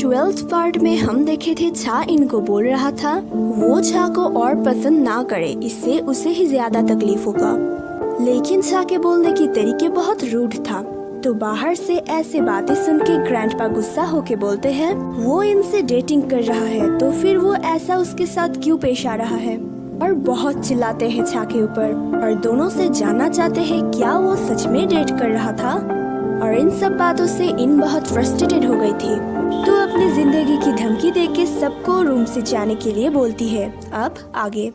12th part में हम देखे थे छा इनको बोल रहा था वो छा को और पसंद ना करे, इससे उसे ही ज्यादा तकलीफ होगा। लेकिन छा के बोलने की तरीके बहुत रूड था। तो बाहर से ऐसे बातें सुन के ग्रैंडपा गुस्सा होके बोलते हैं वो इनसे डेटिंग कर रहा है तो फिर वो ऐसा उसके साथ क्यों पेश आ रहा है, और बहुत चिल्लाते हैं छा के ऊपर और दोनों से जानना चाहते हैं क्या वो सच में डेट कर रहा था। और इन सब बातों से इन बहुत फ्रस्ट्रेटेड हो गई थी, तो अपनी जिंदगी की धमकी देके सबको रूम से जाने के लिए बोलती है। अब आगे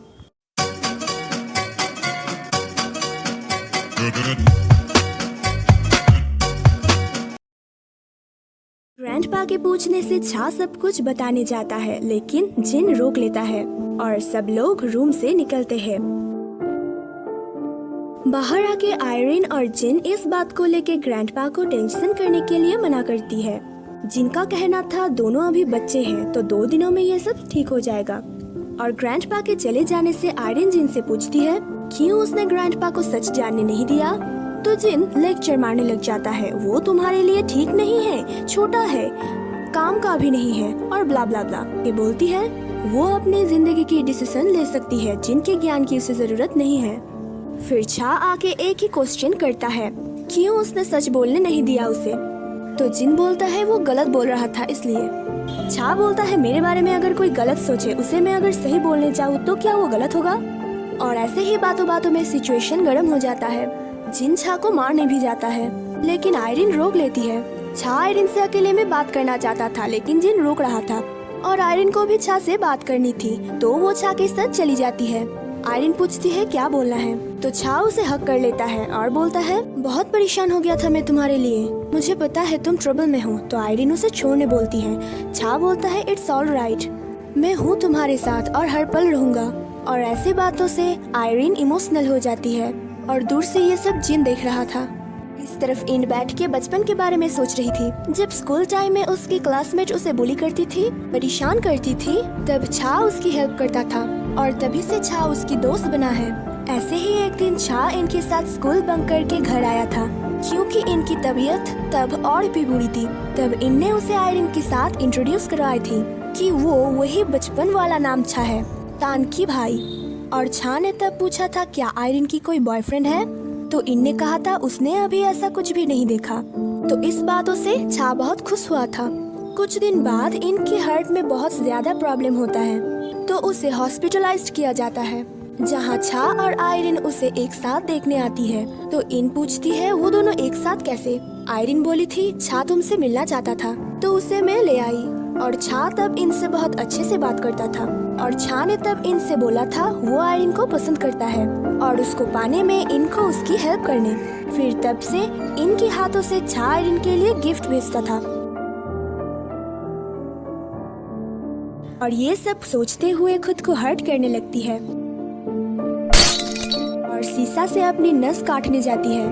ग्रैंडपा के पूछने से छा सब कुछ बताने जाता है, लेकिन जिन रोक लेता है और सब लोग रूम से निकलते हैं। बाहर आके आयरिन और जिन इस बात को लेके ग्रैंडपा को टेंशन करने के लिए मना करती है। जिनका कहना था दोनों अभी बच्चे हैं तो 2 दिनों में ये सब ठीक हो जाएगा। और ग्रैंडपा के चले जाने से आयरिन जिन से पूछती है क्यों उसने ग्रैंडपा को सच जानने नहीं दिया। तो जिन लेक्चर मारने लग जाता है वो तुम्हारे लिए ठीक नहीं है, छोटा है, काम का भी नहीं है और ब्ला ब्ला ब्ला। ये बोलती है वो अपनी जिंदगी की डिसीजन ले सकती है, जिनके ज्ञान की उसे जरूरत नहीं है। फिर छा आके एक ही क्वेश्चन करता है क्यों उसने सच बोलने नहीं दिया उसे। तो जिन बोलता है वो गलत बोल रहा था इसलिए। छा बोलता है मेरे बारे में अगर कोई गलत सोचे उसे मैं अगर सही बोलने जाऊँ तो क्या वो गलत होगा। और ऐसे ही बातों बातों में सिचुएशन गर्म हो जाता है। जिन छा को मारने भी जाता है, लेकिन आयरिन रोक लेती है। छा आयरिन से अकेले में बात करना चाहता था, लेकिन जिन रोक रहा था और आयरिन को भी छा से बात करनी थी, तो वो छा के साथ चली जाती है। आयरिन पूछती है क्या बोलना है, तो छा उसे हक कर लेता है और बोलता है बहुत परेशान हो गया था मैं तुम्हारे लिए, मुझे पता है तुम ट्रबल में हो। तो आयरिन उसे छोड़ने बोलती है। छा बोलता है इट्स ऑल राइट, मैं हूँ तुम्हारे साथ और हर पल रहूंगा। और ऐसी बातों से आयरिन इमोशनल हो जाती है और दूर से ये सब जिन देख रहा था। इस तरफ इन बैठ के बचपन के बारे में सोच रही थी। जब स्कूल टाइम में उसकी क्लासमेट उसे बुली करती थी, परेशान करती थी, तब छा उसकी हेल्प करता था और तभी से छा उसकी दोस्त बना है। ऐसे ही एक दिन छा इनके साथ स्कूल बंक करके घर आया था, क्योंकि इनकी तबीयत तब और भी बुरी थी। तब इनने उसे आयरिन के साथ इंट्रोड्यूस करवाई थी कि वो वही बचपन वाला नाम छा है, तानकी भाई। और छा ने तब पूछा था क्या आयरिन की कोई बॉयफ्रेंड है, तो इनने कहा था उसने अभी ऐसा कुछ भी नहीं देखा। तो इस बातों से छा बहुत खुश हुआ था। कुछ दिन बाद इनके हार्ट में बहुत ज्यादा प्रॉब्लम होता है, तो उसे हॉस्पिटलाइज्ड किया जाता है, जहां छा और आयरिन उसे एक साथ देखने आती है। तो इन पूछती है वो दोनों एक साथ कैसे। आयरिन बोली थी छा तुमसे मिलना चाहता था तो उसे मैं ले आई। और छा तब इनसे बहुत अच्छे से बात करता था और छा ने तब इनसे बोला था वो आयरिन को पसंद करता है और उसको पाने में इनको उसकी हेल्प करने। फिर तब से इनके हाथों से छा आयरिन के लिए गिफ्ट भेजता था। और ये सब सोचते हुए खुद को हर्ट करने लगती है और सीसा से अपनी नस काटने जाती है।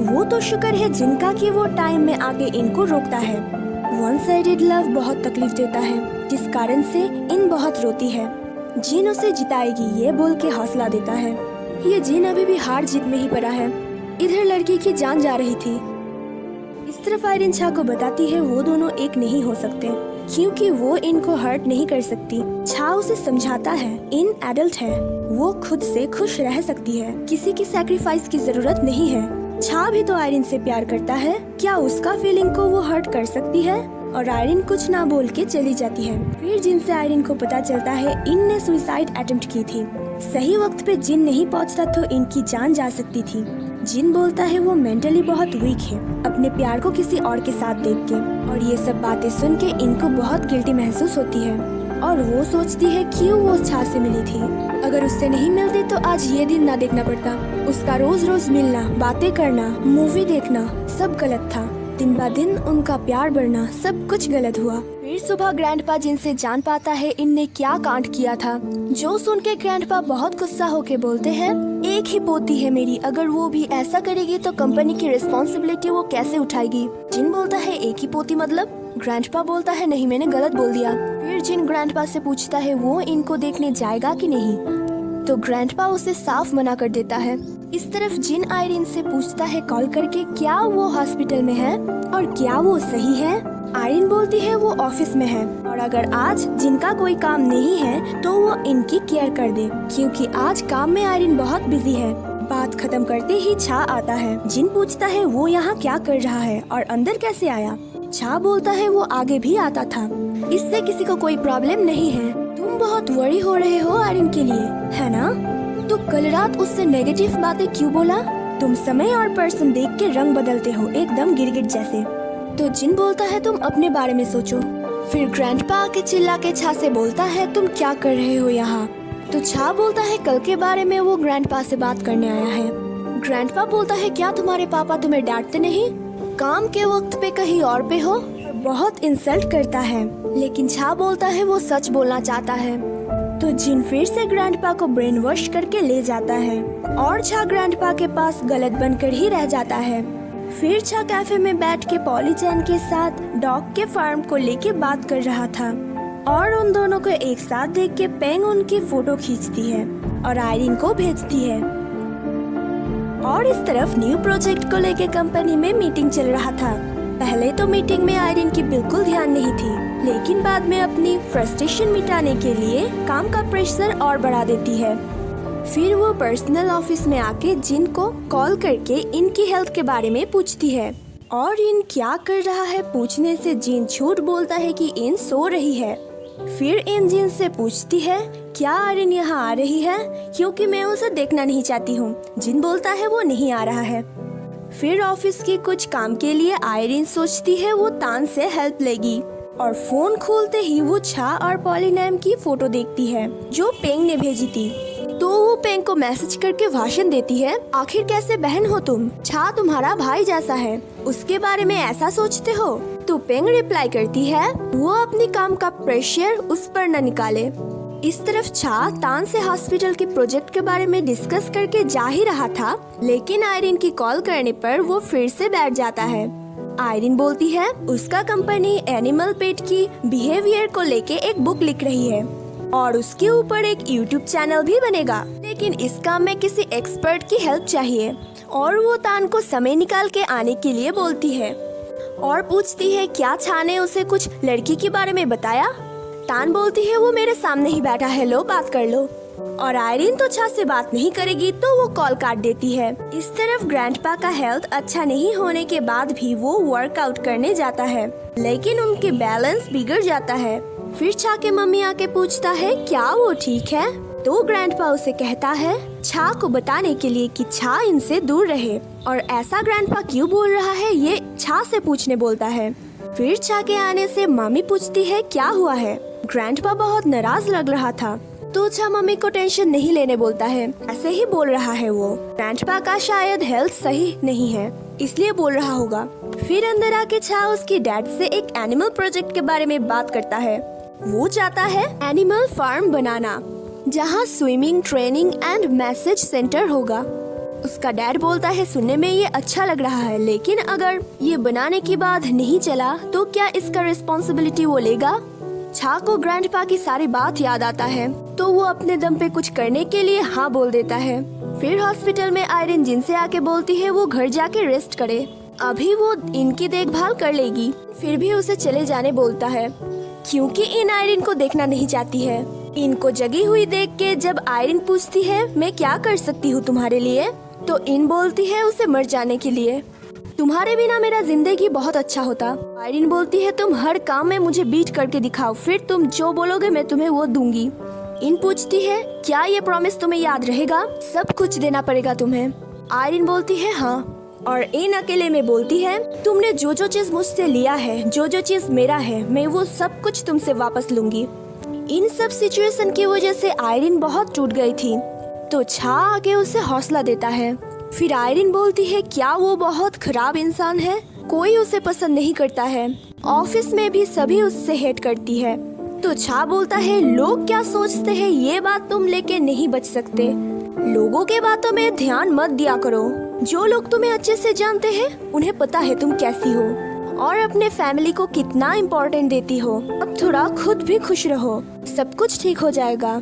वो तो शुक्र है जिनका कि वो टाइम में आके इनको रोकता है। वन साइडेड लव बहुत तकलीफ देता है, जिस कारण से इन बहुत रोती है। जिन उसे जिताएगी ये बोल के हौसला देता है। ये जिन अभी भी हार जीत में ही पड़ा है। इधर लड़की की जान जा रही थी। इस तरफ आयरिन छा को बताती है वो दोनों एक नहीं हो सकते, क्योंकि वो इनको हर्ट नहीं कर सकती। छा उसे समझाता है इन एडल्ट है, वो खुद से खुश रह सकती है, किसी की सैक्रिफाइस की जरूरत नहीं है। छा भी तो आयरिन से प्यार करता है, क्या उसका फीलिंग को वो हर्ट कर सकती है। और आयरिन कुछ ना बोल के चली जाती है। फिर जिन से आयरिन को पता चलता है इन ने सुसाइड अटेम्प्ट की थी। सही वक्त पे जिन नहीं पहुंचता तो इनकी जान जा सकती थी। जिन बोलता है वो मेंटली बहुत वीक है, अपने प्यार को किसी और के साथ देख के। और ये सब बातें सुन के इनको बहुत गिल्टी महसूस होती है और वो सोचती है क्यों वो छा से मिली थी। अगर उससे नहीं मिलती तो आज ये दिन ना देखना पड़ता। उसका रोज रोज मिलना, बातें करना, मूवी देखना सब गलत था। दिन ब दिन उनका प्यार बढ़ना सब कुछ गलत हुआ। फिर सुबह ग्रैंडपा जिनसे जान पाता है इनने क्या कांड किया था, जो सुन के ग्रैंडपा बहुत गुस्सा होके बोलते हैं एक ही पोती है मेरी, अगर वो भी ऐसा करेगी तो कंपनी की रिस्पॉन्सिबिलिटी वो कैसे उठाएगी। जिन बोलता है एक ही पोती मतलब। ग्रैंडपा बोलता है नहीं मैंने गलत बोल दिया। फिर जिन ग्रैंडपा से पूछता है वो इनको देखने जाएगा कि नहीं, तो ग्रैंडपा उसे साफ मना कर देता है। इस तरफ जिन आयरिन से पूछता है कॉल करके क्या वो हॉस्पिटल में है और क्या वो सही है। आयरिन बोलती है वो ऑफिस में है और अगर आज जिनका कोई काम नहीं है तो वो इनकी केयर कर दे, क्योंकि आज काम में आयरिन बहुत बिजी है। बात खत्म करते ही छा आता है। जिन पूछता है वो यहाँ क्या कर रहा है और अंदर कैसे आया। छा बोलता है वो आगे भी आता था, इससे किसी को कोई प्रॉब्लम नहीं है। तुम बहुत वरी हो रहे हो आयरिन के लिए, है ना? तो कल रात उससे नेगेटिव बातें क्यों बोला? तुम समय और पर्सन देख के रंग बदलते हो, एकदम गिरगिट जैसे। तो जिन बोलता है तुम अपने बारे में सोचो। फिर ग्रैंडपा आके चिल्ला के छा से बोलता है तुम क्या कर रहे हो यहाँ? तो छा बोलता है कल के बारे में वो ग्रैंडपा से बात करने आया है। ग्रैंडपा बोलता है क्या तुम्हारे पापा तुम्हें डांटते नहीं? काम के वक्त पे कहीं और पे हो? बहुत इंसल्ट करता है, लेकिन छा बोलता है वो सच बोलना चाहता है। तो जिन फिर से ग्रैंडपा को ब्रेन वॉश करके ले जाता है और छा ग्रैंडपा के पास गलत बनकर ही रह जाता है। फिर छा कैफे में बैठ के पॉली चैन के साथ डॉग के फार्म को लेके बात कर रहा था और उन दोनों को एक साथ देख के पेंग उनकी फोटो खींचती है और आयरिन को भेजती है। और इस तरफ न्यू प्रोजेक्ट को लेके कंपनी में मीटिंग चल रहा था। पहले तो मीटिंग में आयरिन की बिल्कुल ध्यान नहीं थी, लेकिन बाद में अपनी फ्रस्ट्रेशन मिटाने के लिए काम का प्रेशर और बढ़ा देती है। फिर वो पर्सनल ऑफिस में आके जिन को कॉल करके इनकी हेल्थ के बारे में पूछती है और इन क्या कर रहा है पूछने से जिन झूठ बोलता है कि इन सो रही है। फिर इन जिन से पूछती है क्या आयरिन यहाँ आ रही है, क्योंकि मैं उसे देखना नहीं चाहती हूँ। जिन बोलता है वो नहीं आ रहा है। फिर ऑफिस के कुछ काम के लिए आयरिन सोचती है वो तान से हेल्प लेगी और फोन खोलते ही वो छा और पॉली नाम की फोटो देखती है जो पेंग ने भेजी थी। तो वो पेंग को मैसेज करके भाषण देती है, आखिर कैसे बहन हो तुम? छा तुम्हारा भाई जैसा है, उसके बारे में ऐसा सोचते हो? तो पेंग रिप्लाई करती है वो अपनी काम का प्रेशर उस पर न निकाले। इस तरफ छा तान से हॉस्पिटल के प्रोजेक्ट के बारे में डिस्कस करके जा ही रहा था, लेकिन आयरिन की कॉल करने पर वो फिर से बैठ जाता है। आयरिन बोलती है उसका कंपनी एनिमल पेट की बिहेवियर को लेके एक बुक लिख रही है और उसके ऊपर एक यूट्यूब चैनल भी बनेगा, लेकिन इस काम में किसी एक्सपर्ट की हेल्प चाहिए। और वो तान को समय निकाल के आने के लिए बोलती है और पूछती है क्या छा ने उसे कुछ लड़की के बारे में बताया? तान बोलती है वो मेरे सामने ही बैठा है, लो बात कर लो। और आयरिन तो छा से बात नहीं करेगी तो वो कॉल काट देती है। इस तरफ ग्रैंडपा का हेल्थ अच्छा नहीं होने के बाद भी वो वर्कआउट करने जाता है, लेकिन उनके बैलेंस बिगड़ जाता है। फिर छा के मम्मी आके पूछता है क्या वो ठीक है? तो ग्रैंडपा उसे कहता है छा को बताने के लिए कि छा इनसे दूर रहे, और ऐसा ग्रैंडपा क्यों बोल रहा है ये छा से पूछने बोलता है। फिर छा के आने से मम्मी पूछती है क्या हुआ है? ग्रैंडपा बहुत नाराज लग रहा था, तो छा मम्मी को टेंशन नहीं लेने बोलता है, ऐसे ही बोल रहा है वो। ग्रैंडपा का शायद हेल्थ सही नहीं है इसलिए बोल रहा होगा। फिर अंदर आके छा उसकी डैड से एक एनिमल प्रोजेक्ट के बारे में बात करता है। वो चाहता है एनिमल फार्म बनाना जहाँ swimming, training and message centre होगा। उसका डैड बोलता है सुनने में ये अच्छा लग रहा है, लेकिन अगर ये बनाने के बाद नहीं चला तो क्या इसका रिस्पॉन्सिबिलिटी वो लेगा? छा को ग्रैंडपा की सारी बात याद आता है, तो वो अपने दम पे कुछ करने के लिए हाँ बोल देता है। फिर हॉस्पिटल में आयरिन जिनसे आके बोलती है वो घर जाके रेस्ट करे, अभी वो इनकी देखभाल कर लेगी। फिर भी उसे चले जाने बोलता है क्योंकि इन आयरिन को देखना नहीं चाहती है। इनको जगी हुई देख के जब आयरिन पूछती है मैं क्या कर सकती हूँ तुम्हारे लिए, तो इन बोलती है उसे मर जाने के लिए। तुम्हारे बिना मेरा जिंदगी बहुत अच्छा होता। आयरिन बोलती है तुम हर काम में मुझे बीट करके दिखाओ, फिर तुम जो बोलोगे मैं तुम्हें वो दूंगी। इन पूछती है क्या ये प्रॉमिस तुम्हें याद रहेगा? सब कुछ देना पड़ेगा तुम्हें। आयरिन बोलती है हाँ, और इन अकेले में बोलती है तुमने जो जो चीज मुझसे लिया है, जो जो चीज मेरा है, मैं वो सब कुछ तुमसे वापस लूंगी। इन सब सिचुएशन की वजह से आयरिन बहुत टूट गई थी, तो छा आके उसे हौसला देता है। फिर आयरिन बोलती है क्या वो बहुत खराब इंसान है, कोई उसे पसंद नहीं करता है, ऑफिस में भी सभी उससे हेट करती है। तो छा बोलता है लोग क्या सोचते हैं ये बात तुम लेके नहीं बच सकते, लोगों के बातों में ध्यान मत दिया करो। जो लोग तुम्हें अच्छे से जानते हैं उन्हें पता है तुम कैसी हो और अपने फैमिली को कितना इम्पोर्टेंट देती हो। अब थोड़ा खुद भी खुश रहो, सब कुछ ठीक हो जाएगा।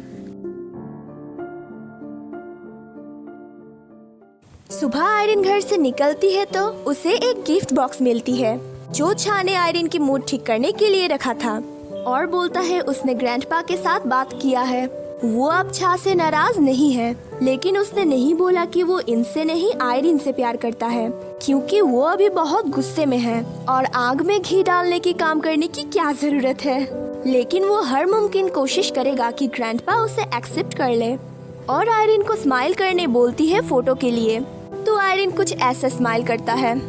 सुबह आयरिन घर से निकलती है तो उसे एक गिफ्ट बॉक्स मिलती है। जो छा ने आयरिन की मूड ठीक करने के लिए रखा था, और बोलता है उसने ग्रैंडपा के साथ बात किया है। वो अब छा से नाराज नहीं है, लेकिन उसने नहीं बोला कि वो इनसे नहीं आयरिन से प्यार करता है, क्योंकि वो अभी बहुत गुस्से में है और आग में घी डालने की काम करने की क्या जरूरत है। लेकिन वो हर मुमकिन कोशिश करेगा कि ग्रैंडपा उसे एक्सेप्ट कर ले, और आयरिन को स्माइल करने बोलती है फोटो के लिए। तो आयरिन कुछ ऐसा स्माइल करता है।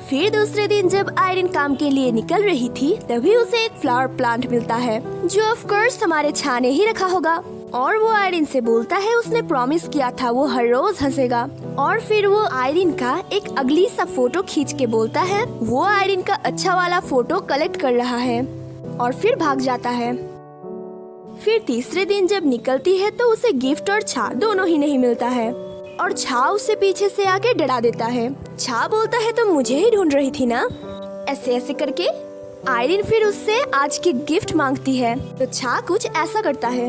फिर दूसरे दिन जब आयरिन काम के लिए निकल रही थी, तभी उसे एक फ्लावर प्लांट मिलता है, जो ऑफ कोर्स हमारे छा ने ही रखा होगा। और वो आयरिन से बोलता है उसने प्रॉमिस किया था वो हर रोज हंसेगा। और फिर वो आयरिन का एक अगली सा फोटो खींच के बोलता है वो आयरिन का अच्छा वाला फोटो कलेक्ट कर रहा है, और फिर भाग जाता है। फिर तीसरे दिन जब निकलती है तो उसे गिफ्ट और छा दोनों ही नहीं मिलता है, और छा उसे पीछे से आके डरा देता है। छा बोलता है तुम मुझे ही ढूंढ रही थी ना, ऐसे ऐसे करके। आयरिन फिर उससे आज की गिफ्ट मांगती है, तो छा कुछ ऐसा करता है।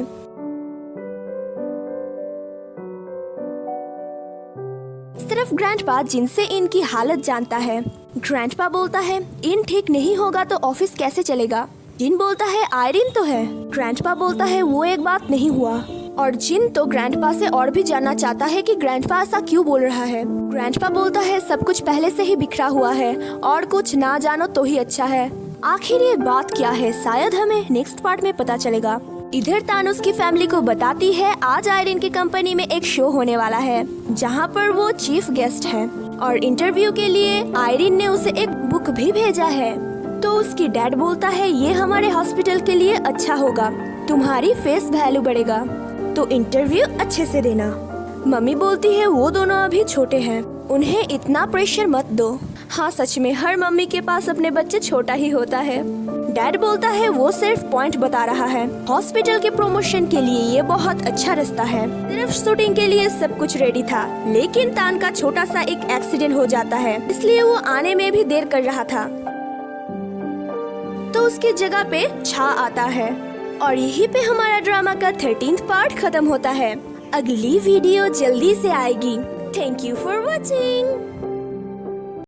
इस तरफ ग्रैंडपा जिनसे इनकी हालत जानता है। ग्रैंडपा बोलता है इन ठीक नहीं होगा तो ऑफिस कैसे चलेगा। जिन बोलता है आयरिन तो है। ग्रैंडपा बोलता है वो एक बात नहीं हुआ, और जिन तो ग्रैंडपा से और भी जानना चाहता है कि ग्रैंडपा ऐसा क्यों बोल रहा है। ग्रैंडपा बोलता है सब कुछ पहले से ही बिखरा हुआ है, और कुछ ना जानो तो ही अच्छा है। आखिर ये बात क्या है, शायद हमें नेक्स्ट पार्ट में पता चलेगा। इधर तानोस की फैमिली को बताती है आज आयरिन की कंपनी में एक शो होने वाला है, जहाँ पर वो चीफ गेस्ट है, और इंटरव्यू के लिए आयरिन ने उसे एक बुक भी भेजा है। तो उसकी डैड बोलता है ये हमारे हॉस्पिटल के लिए अच्छा होगा, तुम्हारी फेस वैल्यू बढ़ेगा, तो इंटरव्यू अच्छे से देना। मम्मी बोलती है वो दोनों अभी छोटे हैं, उन्हें इतना प्रेशर मत दो। हाँ सच में हर मम्मी के पास अपने बच्चे छोटा ही होता है। डैड बोलता है वो सिर्फ पॉइंट बता रहा है, हॉस्पिटल के प्रमोशन के लिए ये बहुत अच्छा रास्ता है। सिर्फ शूटिंग के लिए सब कुछ रेडी था, लेकिन तान का छोटा सा एक एक्सीडेंट हो जाता है, इसलिए वो आने में भी देर कर रहा था। तो उसकी जगह पे छा आता है, और यहीं पे हमारा ड्रामा का 13th पार्ट खत्म होता है। अगली वीडियो जल्दी से आएगी। Thank you for watching.